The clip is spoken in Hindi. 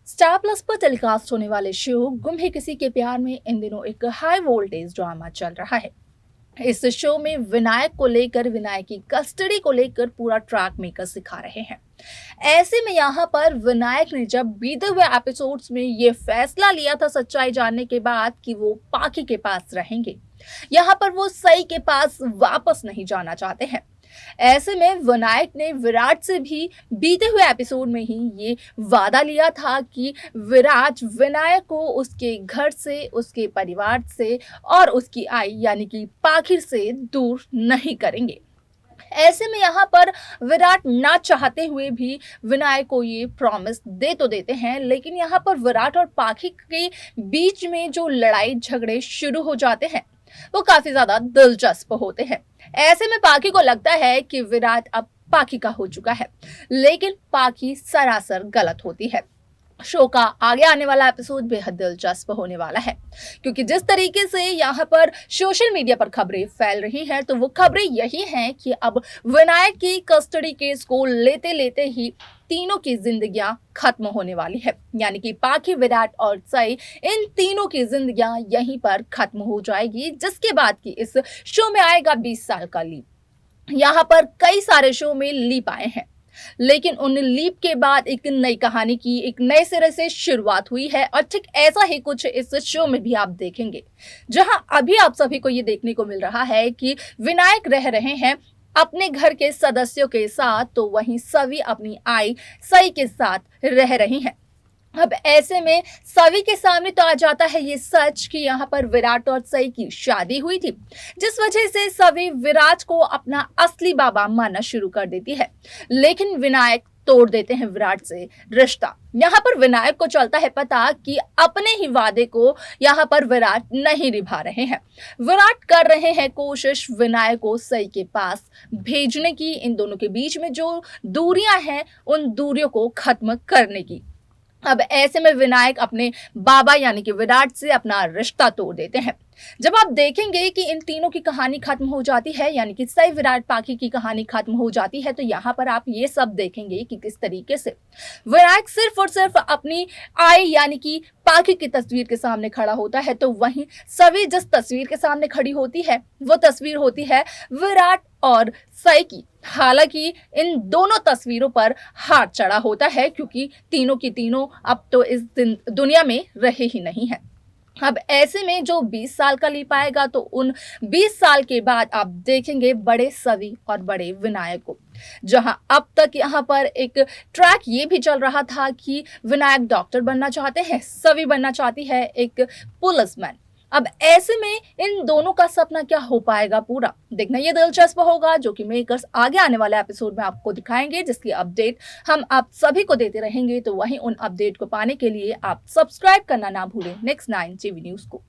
स्टार प्लस पर टेलीकास्ट होने वाले शो गुम है किसी के प्यार में इन दिनों एक हाई वोल्टेज ड्रामा चल रहा है। इस शो में विनायक को लेकर, विनायक की कस्टडी को लेकर पूरा ट्रैक मेकर सिखा रहे हैं। ऐसे में यहाँ पर विनायक ने जब बीते हुए एपिसोड्स में ये फैसला लिया था सच्चाई जानने के बाद कि वो पाखी के पास रहेंगे, यहाँ पर वो सई के पास वापस नहीं जाना चाहते हैं। ऐसे में विनायक ने विराट से भी बीते हुए एपिसोड में ही ये वादा लिया था कि विराट विनायक को उसके घर से, उसके परिवार से और उसकी आई यानी कि पाखिर से दूर नहीं करेंगे। ऐसे में यहाँ पर विराट ना चाहते हुए भी विनायक को ये प्रॉमिस दे तो देते हैं, लेकिन यहाँ पर विराट और पाखी के बीच में जो लड़ाई झगड़े शुरू हो जाते हैं वो काफी ज्यादा दिलचस्प होते हैं। ऐसे में पाखी को लगता है कि विराट अब पाखी का हो चुका है, लेकिन पाखी सरासर गलत होती है। शो का आगे आने वाला एपिसोड बेहद दिलचस्प होने वाला है, क्योंकि जिस तरीके से यहाँ पर सोशल मीडिया पर खबरें फैल रही हैं तो वो खबरें यही हैं कि अब विनायक की कस्टडी केस को लेते लेते ही तीनों की जिंदगियां खत्म होने वाली है, यानी कि पाखी, विराट और सई, इन तीनों की जिंदगियां यहीं पर खत्म हो जाएगी। जिसके बाद की इस शो में आएगा 20 साल का लीप। यहाँ पर कई सारे शो में लीप आए हैं, लेकिन उन लीप के बाद एक नई कहानी की एक नए सिरे से शुरुआत हुई है और ठीक ऐसा ही कुछ इस शो में भी आप देखेंगे, जहां अभी आप सभी को ये देखने को मिल रहा है कि विनायक रह रहे हैं अपने घर के सदस्यों के साथ, तो वहीं सभी अपनी आई सई के साथ रह रही हैं। अब ऐसे में सभी के सामने तो आ जाता है ये सच कि यहाँ पर विराट और सई की शादी हुई थी, जिस वजह से सभी विराट को अपना असली बाबा मानना शुरू कर देती है। लेकिन विनायक तोड़ देते हैं विराट से रिश्ता। यहाँ पर विनायक को चलता है पता कि अपने ही वादे को यहाँ पर विराट नहीं निभा रहे हैं। विराट कर रहे हैं कोशिश विनायक को सई के पास भेजने की, इन दोनों के बीच में जो दूरियां हैं उन दूरियों को खत्म करने की। अब ऐसे में विनायक अपने बाबा यानी कि विराट से अपना रिश्ता तोड़ देते हैं। जब आप देखेंगे कि इन तीनों की कहानी खत्म हो जाती है, यानी कि सई, विराट, पाखी की कहानी खत्म हो जाती है, तो यहाँ पर आप ये सब देखेंगे कि किस तरीके से विनायक सिर्फ और सिर्फ अपनी आई यानी कि पाखी की तस्वीर के सामने खड़ा होता है, तो वहीं सभी जिस तस्वीर के सामने खड़ी होती है वो तस्वीर होती है विराट और सई की। हालांकि इन दोनों तस्वीरों पर हाथ चढ़ा होता है, क्योंकि तीनों की तीनों अब तो इस दुनिया में रहे ही नहीं है। अब ऐसे में जो 20 साल का लीप आएगा तो उन 20 साल के बाद आप देखेंगे बड़े सवी और बड़े विनायक को। जहां अब तक यहाँ पर एक ट्रैक ये भी चल रहा था कि विनायक डॉक्टर बनना चाहते हैं, सवी बनना चाहती है एक पुलिसमैन। अब ऐसे में इन दोनों का सपना क्या हो पाएगा पूरा, देखना ये दिलचस्प होगा, जो कि मेकर्स आगे आने वाले एपिसोड में आपको दिखाएंगे, जिसकी अपडेट हम आप सभी को देते रहेंगे। तो वहीं उन अपडेट को पाने के लिए आप सब्सक्राइब करना ना भूलें नेक्स्ट 9 टीवी न्यूज को।